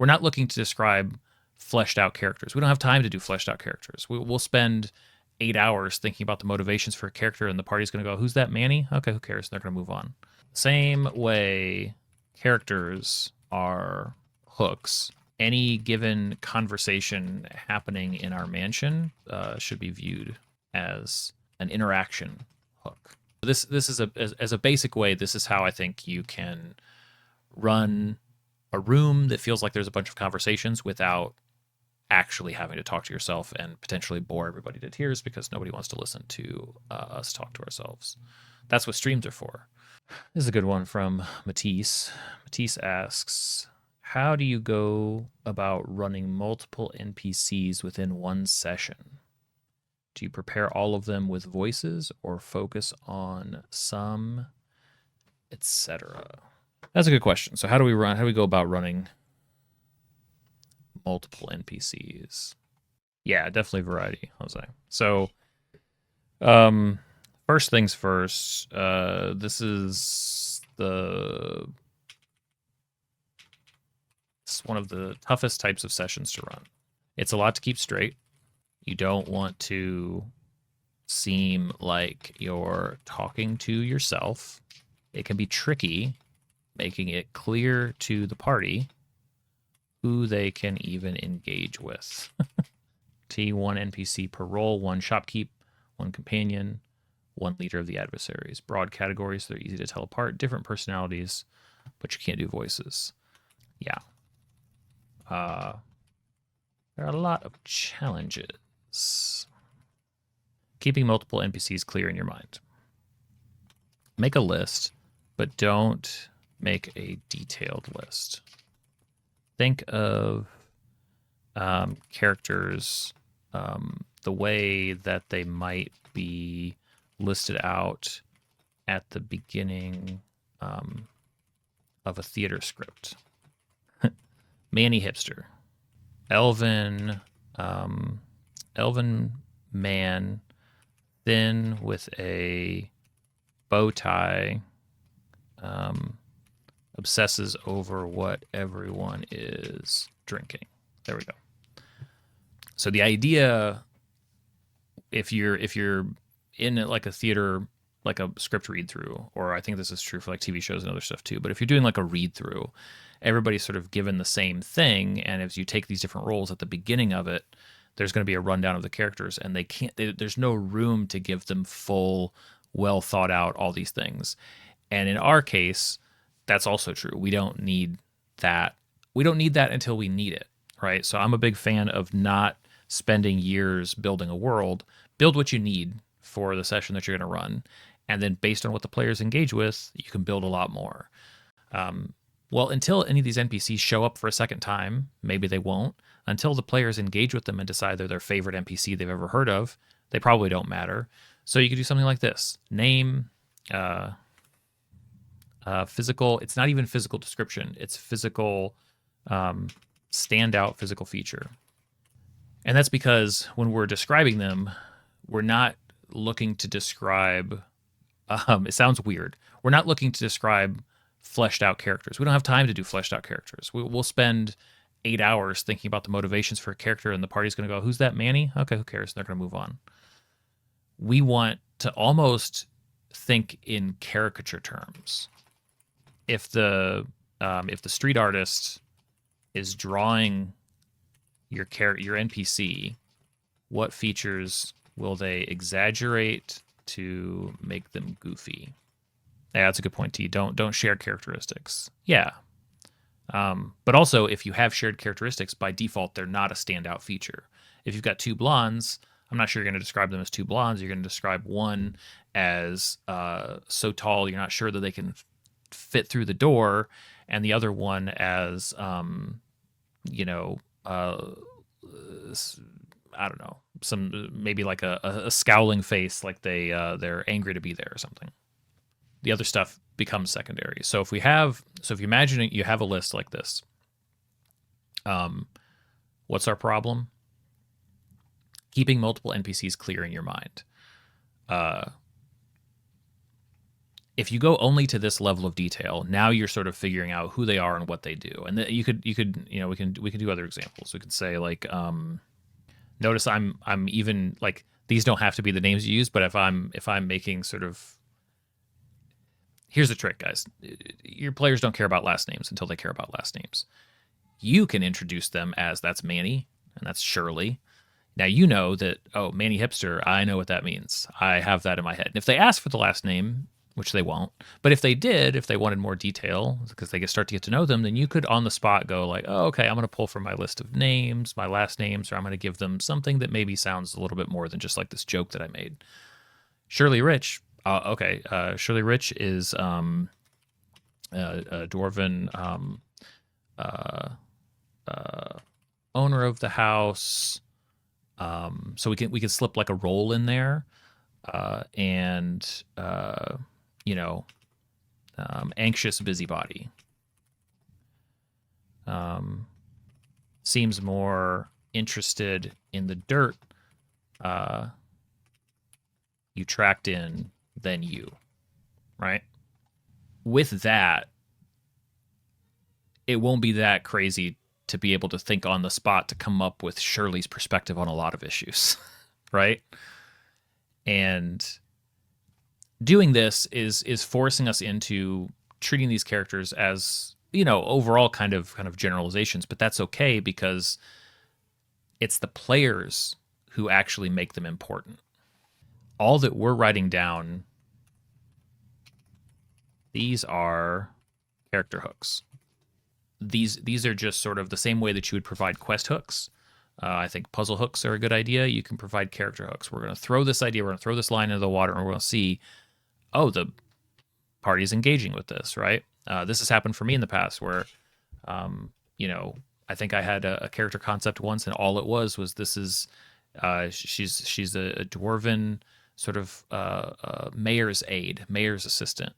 we're not looking to describe fleshed out characters. We don't have time to do fleshed out characters. We'll spend 8 hours thinking about the motivations for a character, and the party's going to go, who's that, Manny? Okay, who cares? They're going to move on. Same way characters are hooks. Any given conversation happening in our mansion should be viewed as an interaction hook. This is as a basic way, this is how I think you can run a room that feels like there's a bunch of conversations without actually having to talk to yourself and potentially bore everybody to tears because nobody wants to listen to us talk to ourselves. That's what streams are for. This is a good one from Matisse. Matisse asks, how do you go about running multiple NPCs within one session? Do you prepare all of them with voices or focus on some, etc.? That's a good question. So how do we go about running multiple NPCs? Yeah, definitely variety, Jose. So first things first, this is one of the toughest types of sessions to run. It's a lot to keep straight. You don't want to seem like you're talking to yourself. It can be tricky making it clear to the party who they can even engage with. One NPC per role, one shopkeep, one companion, one leader of the adversaries. Broad categories, they're easy to tell apart. Different personalities, but you can't do voices. Yeah. There are a lot of challenges. Keeping multiple NPCs clear in your mind. Make a list, but don't make a detailed list. Think of characters the way that they might be listed out at the beginning of a theater script. Manny Hipster. Elven man, thin with a bow tie, obsesses over what everyone is drinking. There we go. So the idea, if you're in like a theater, like a script read through, or I think this is true for like TV shows and other stuff too, but if you're doing like a read through, everybody's sort of given the same thing, and if you take these different roles at the beginning of it, there's going to be a rundown of the characters, and there's no room to give them full, well thought out all these things. And in our case, that's also true. We don't need that. We don't need that until we need it, right? So I'm a big fan of not spending years building a world. Build what you need for the session that you're going to run, and then based on what the players engage with, you can build a lot more. Well, until any of these NPCs show up for a second time, maybe they won't. Until the players engage with them and decide they're their favorite NPC they've ever heard of, they probably don't matter. So you could do something like this. Name, physical, it's not even physical description. It's physical, standout physical feature. And that's because when we're describing them, we're not looking to describe, it sounds weird. We're not looking to describe fleshed out characters. We don't have time to do fleshed out characters. We'll spend 8 hours thinking about the motivations for a character, and the party's going to go, who's that, Manny? Okay, who cares? They're going to move on. We want to almost think in caricature terms. If the street artist is drawing your NPC, what features will they exaggerate to make them goofy? Yeah, that's a good point, T. Don't share characteristics. Yeah. But also, if you have shared characteristics, by default, they're not a standout feature. If you've got two blondes, I'm not sure you're going to describe them as two blondes. You're going to describe one as so tall you're not sure that they can fit through the door, and the other one as, I don't know, maybe like a scowling face, like they're angry to be there or something. The other stuff becomes secondary. So if you imagine it, you have a list like this. What's our problem? Keeping multiple NPCs clear in your mind. if you go only to this level of detail, now you're sort of figuring out who they are and what they do. And you could we can do other examples. We could say like notice I'm even like these don't have to be the names you use, but if I'm making sort of, here's the trick, guys. Your players don't care about last names until they care about last names. You can introduce them as that's Manny and that's Shirley. Now you know that, oh, Manny Hipster, I know what that means. I have that in my head. And if they ask for the last name, which they won't, but if they did, if they wanted more detail, because they start to get to know them, then you could on the spot go like, oh, okay, I'm going to pull from my list of names, my last names, or I'm going to give them something that maybe sounds a little bit more than just like this joke that I made. Shirley Rich, okay, Shirley Rich is a dwarven owner of the house. So we can slip like a role in there, and anxious busybody. Seems more interested in the dirt you tracked in than you, right? With that, it won't be that crazy to be able to think on the spot to come up with Shirley's perspective on a lot of issues, right? And doing this is forcing us into treating these characters as, overall kind of generalizations, but that's okay because it's the players who actually make them important. All that we're writing down, these are character hooks. These are just sort of the same way that you would provide quest hooks. I think puzzle hooks are a good idea. You can provide character hooks. We're going to throw this idea, we're going to throw this line into the water, and we're going to see, oh, the party's engaging with this, right? This has happened for me in the past where, I think I had a character concept once, and all it was this is, she's a dwarven sort of mayor's aide, mayor's assistant.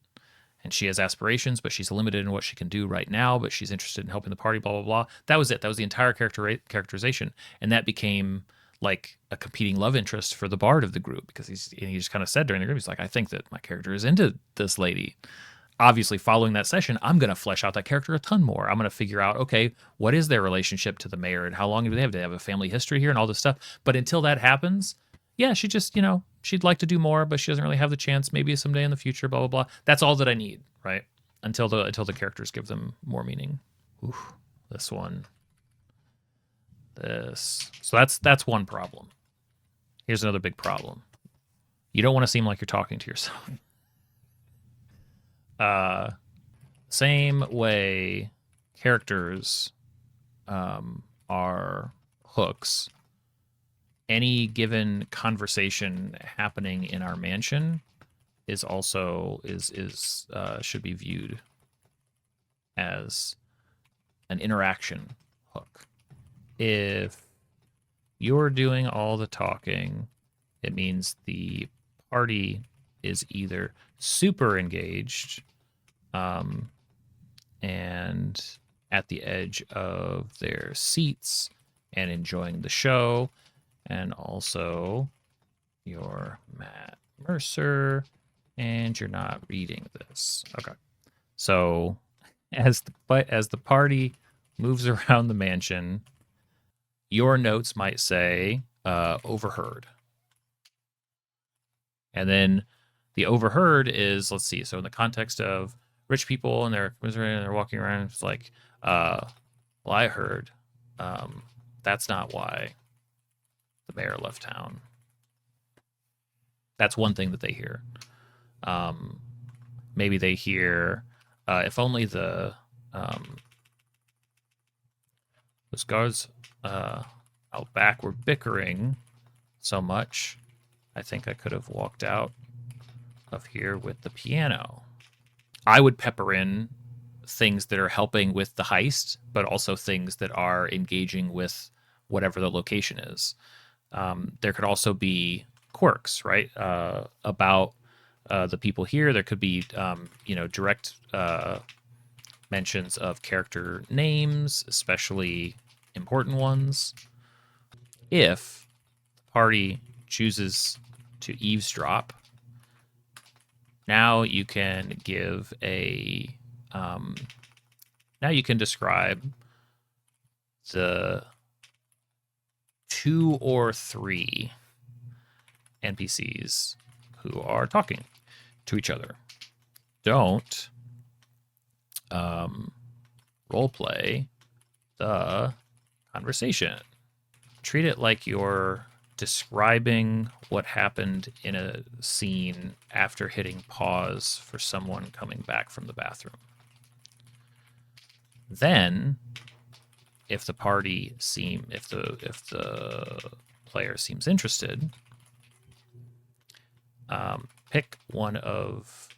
And she has aspirations, but she's limited in what she can do right now, but she's interested in helping the party, blah, blah, blah. That was it. That was the entire characterization. And that became like a competing love interest for the bard of the group, because he just kind of said during the group, he's like, I think that my character is into this lady. Obviously, following that session, I'm going to flesh out that character a ton more. I'm going to figure out, okay, what is their relationship to the mayor and how long do they have? Do they have a family history here and all this stuff? But until that happens, yeah, she just, she'd like to do more, but she doesn't really have the chance. Maybe someday in the future, blah, blah, blah. That's all that I need, right? Until the characters give them more meaning. Oof, this one. This. So that's one problem. Here's another big problem. You don't want to seem like you're talking to yourself. Same way characters are hooks. Any given conversation happening in our mansion is also should be viewed as an interaction hook. If you're doing all the talking, it means the party is either super engaged and at the edge of their seats and enjoying the show. And also, you're Matt Mercer, and you're not reading this. Okay. So, as the party moves around the mansion, your notes might say overheard. And then the overheard is, let's see, so in the context of rich people and they're walking around, it's like, well, I heard that's not why the mayor left town. That's one thing that they hear. Maybe they hear, if only those guards out back were bickering so much, I think I could have walked out of here with the piano. I would pepper in things that are helping with the heist, but also things that are engaging with whatever the location is. There could also be quirks, right? About the people here. There could be, direct mentions of character names, especially important ones. If the party chooses to eavesdrop, Now you can give a now you can describe the 2 or 3 NPCs who are talking to each other. Don't role play the conversation. Treat it like you're describing what happened in a scene after hitting pause for someone coming back from the bathroom. Then, if the player seems interested, pick one of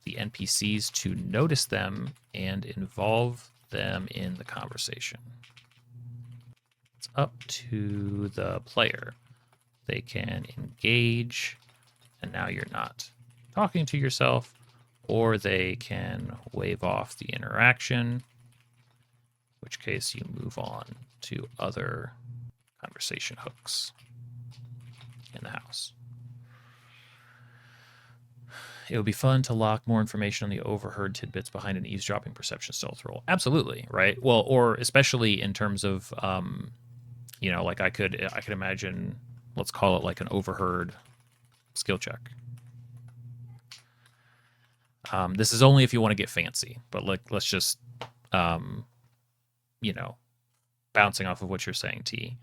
the NPCs to notice them and involve them in the conversation. It's up to the player. They can engage, and now you're not talking to yourself, or they can wave off the interaction, in which case you move on to other conversation hooks in the house. It would be fun to lock more information on the overheard tidbits behind an eavesdropping perception stealth roll. Absolutely, right? Well, or especially in terms of, like I could imagine, let's call it like an overheard skill check. This is only if you want to get fancy, but let's just, bouncing off of what you're saying, T.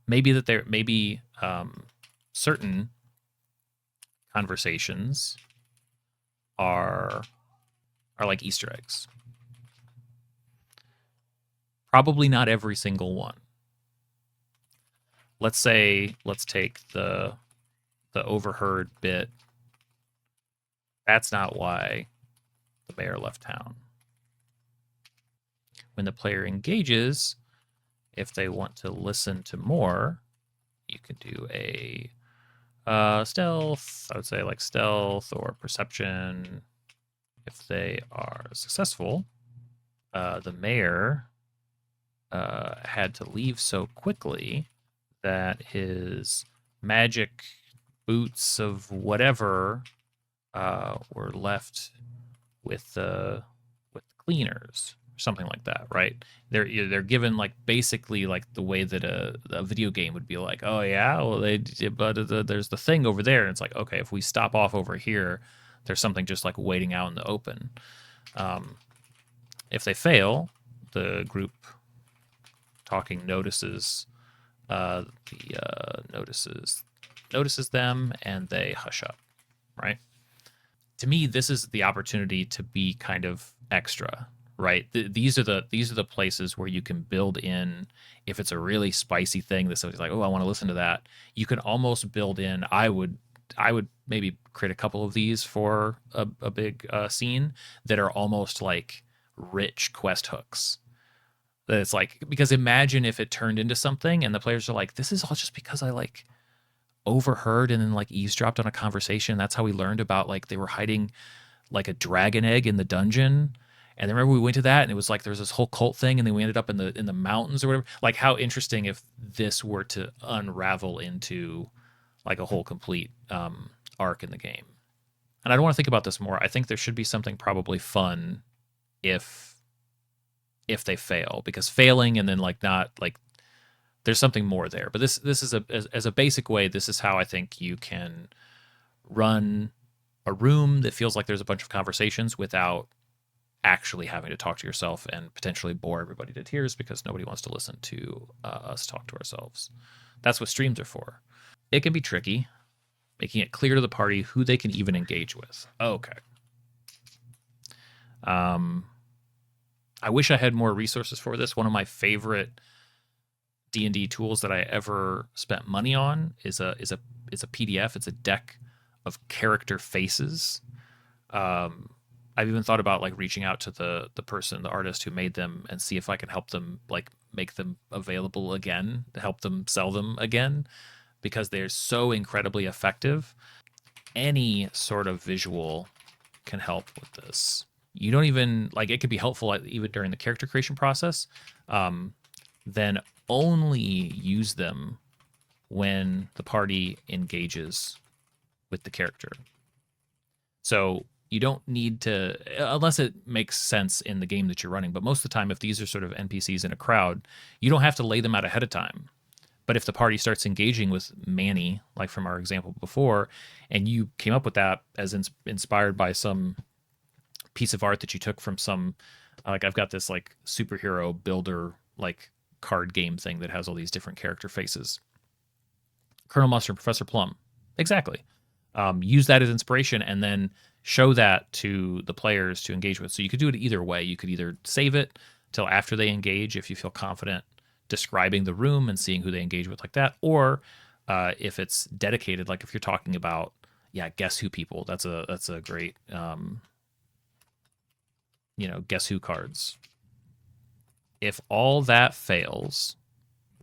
Maybe certain conversations are like Easter eggs. Probably not every single one. Let's take the overheard bit. That's not why the mayor left town. When the player engages, if they want to listen to more, you can do a stealth. I would say like stealth or perception. If they are successful, the mayor had to leave so quickly that his magic boots of whatever were left with the cleaners, or something like that, right? They're given like basically like the way that a video game would be like, oh yeah, well there's the thing over there, and it's like, okay, if we stop off over here, there's something just like waiting out in the open. If they fail, the group talking notices notices them, and they hush up, right? To me, this is the opportunity to be kind of extra, right? These are the places where you can build in. If it's a really spicy thing that somebody's like, oh, I want to listen to that, you can almost build in. I would maybe create a couple of these for a big scene that are almost like rich quest hooks. That it's like, because imagine if it turned into something and the players are like, this is all just because I like overheard and then like eavesdropped on a conversation. That's how we learned about like they were hiding like a dragon egg in the dungeon. And then remember we went to that and it was like there's this whole cult thing, and then we ended up in the mountains or whatever. Like, how interesting if this were to unravel into like a whole complete arc in the game. And I don't want to think about this more. I think there should be something probably fun if they fail, because failing and then like not like there's something more there. But this is as a basic way, this is how I think you can run a room that feels like there's a bunch of conversations without actually having to talk to yourself and potentially bore everybody to tears because nobody wants to listen to us talk to ourselves. That's what streams are for. It can be tricky, making it clear to the party who they can even engage with. Okay. I wish I had more resources for this. One of my favorite D&D tools that I ever spent money on is a PDF. It's a deck of character faces. I've even thought about like reaching out to the person, the artist who made them, and see if I can help them like make them available again, to help them sell them again, because they're so incredibly effective. Any sort of visual can help with this. You don't even like, it could be helpful even during the character creation process. Then only use them when the party engages with the character. So you don't need to, unless it makes sense in the game that you're running. But most of the time, if these are sort of NPCs in a crowd, you don't have to lay them out ahead of time. But if the party starts engaging with Manny, like from our example before, and you came up with that as inspired by some piece of art that you took from some, like I've got this like superhero builder like card game thing that has all these different character faces. Colonel Mustard, Professor Plum, exactly. Use that as inspiration and then show that to the players to engage with. So you could do it either way. You could either save it till after they engage if you feel confident describing the room and seeing who they engage with like that, or if it's dedicated, like if you're talking about guess who people. That's a great guess who cards. If all that fails,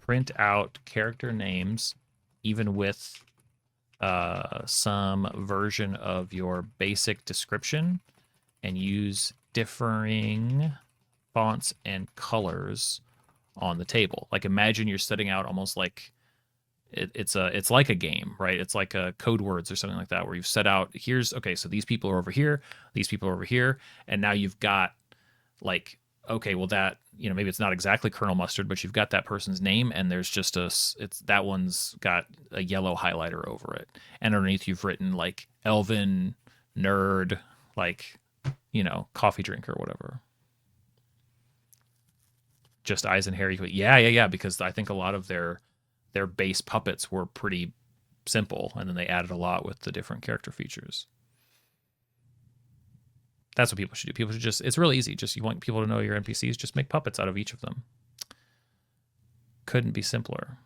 print out character names, even with some version of your basic description, and use differing fonts and colors on the table. Like imagine you're setting out almost like it's like a game, right? It's like a code words or something like that, where you've set out so these people are over here, these people are over here, and now you've got like, okay, well that, maybe it's not exactly Colonel Mustard, but you've got that person's name and there's just that one's got a yellow highlighter over it. And underneath you've written like Elvin, nerd, like, coffee drinker, whatever. Just eyes and hair. Yeah. Because I think a lot of their base puppets were pretty simple, and then they added a lot with the different character features. That's what people should do. People should it's really easy. Just you want people to know your NPCs, just make puppets out of each of them. Couldn't be simpler.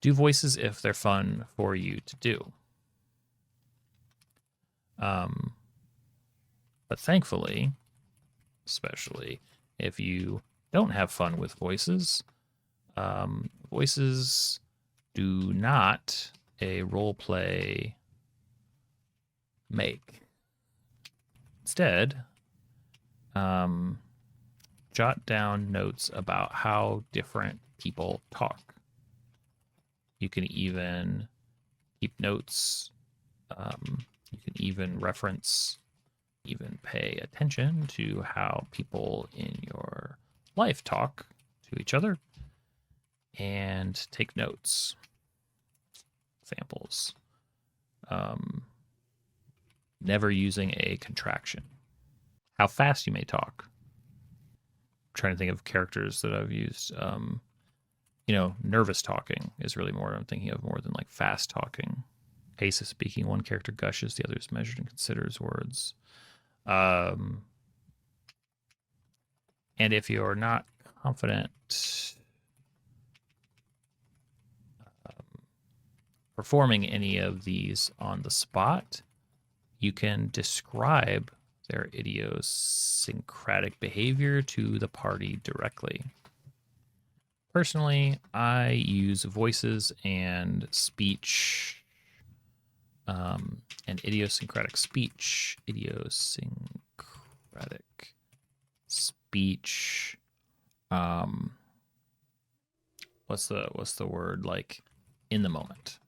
Do voices if they're fun for you to do. But thankfully, especially if you don't have fun with voices, voices do not a role play make. Instead, jot down notes about how different people talk. You can even keep notes. You can even reference, even pay attention to how people in your life talk to each other, and take notes. Examples. Never using a contraction. How fast you may talk. I'm trying to think of characters that I've used. Nervous talking is really more I'm thinking of more than like fast talking. Pace of speaking, one character gushes, the other is measured and considers words. And if you're not confident performing any of these on the spot, you can describe their idiosyncratic behavior to the party directly. Personally, I use voices and speech and idiosyncratic speech. Idiosyncratic speech. What's the word, like in the moment?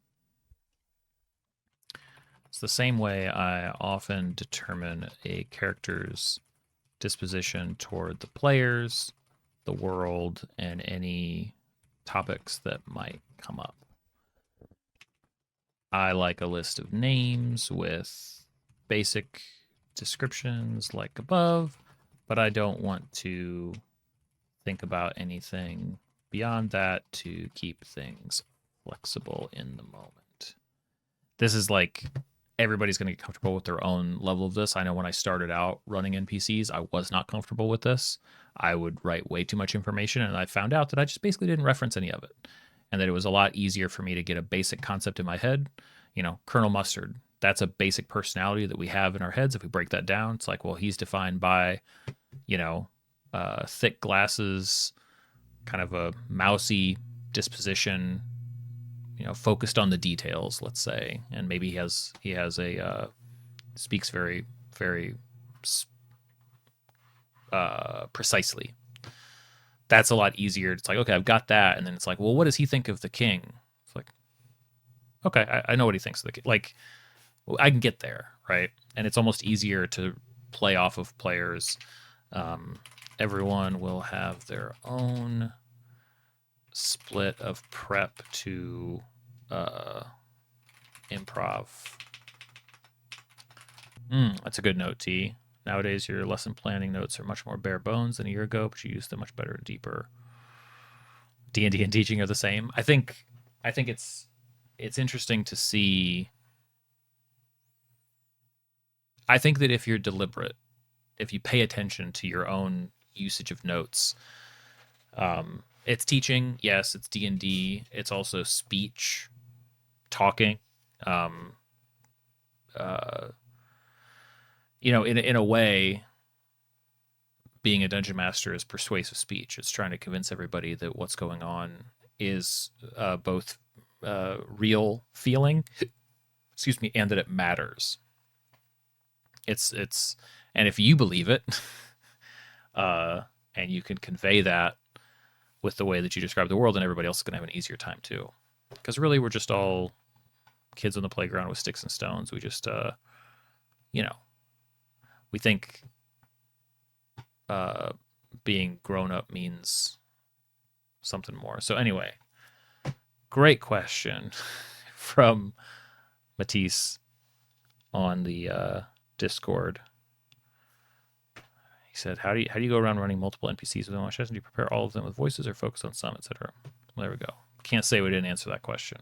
It's the same way I often determine a character's disposition toward the players, the world, and any topics that might come up. I like a list of names with basic descriptions like above, but I don't want to think about anything beyond that to keep things flexible in the moment. This is like everybody's going to get comfortable with their own level of this. I know when I started out running NPCs, I was not comfortable with this. I would write way too much information, and I found out that I just basically didn't reference any of it, and that it was a lot easier for me to get a basic concept in my head. Colonel Mustard, that's a basic personality that we have in our heads. If we break that down, it's like, well, he's defined by, thick glasses, kind of a mousy disposition, focused on the details, let's say, and maybe he has a speaks very, very precisely. That's a lot easier. It's like, okay, I've got that, and then it's like, well, what does he think of the king? It's like, okay, I know what he thinks of the king. Like, I can get there, right? And it's almost easier to play off of players. Everyone will have their own split of prep to improv. That's a good note, T. Nowadays, your lesson planning notes are much more bare bones than a year ago, but you use them much better, deeper. D&D and teaching are the same. I think it's interesting to see. I think that if you're deliberate, if you pay attention to your own usage of notes, it's teaching. Yes, it's D&D. It's also speech, talking. In a way, being a dungeon master is persuasive speech. It's trying to convince everybody that what's going on is both real feeling, excuse me, and that it matters. It's and if you believe it, and you can convey that with the way that you describe the world, then everybody else is going to have an easier time too. Because really, we're just all kids on the playground with sticks and stones. We just, we think being grown up means something more. So anyway, great question from Matisse on the Discord. He said, "How do you go around running multiple NPCs within one session? Do you prepare all of them with voices or focus on some, etc.?" Well, there we go. Can't say we didn't answer that question.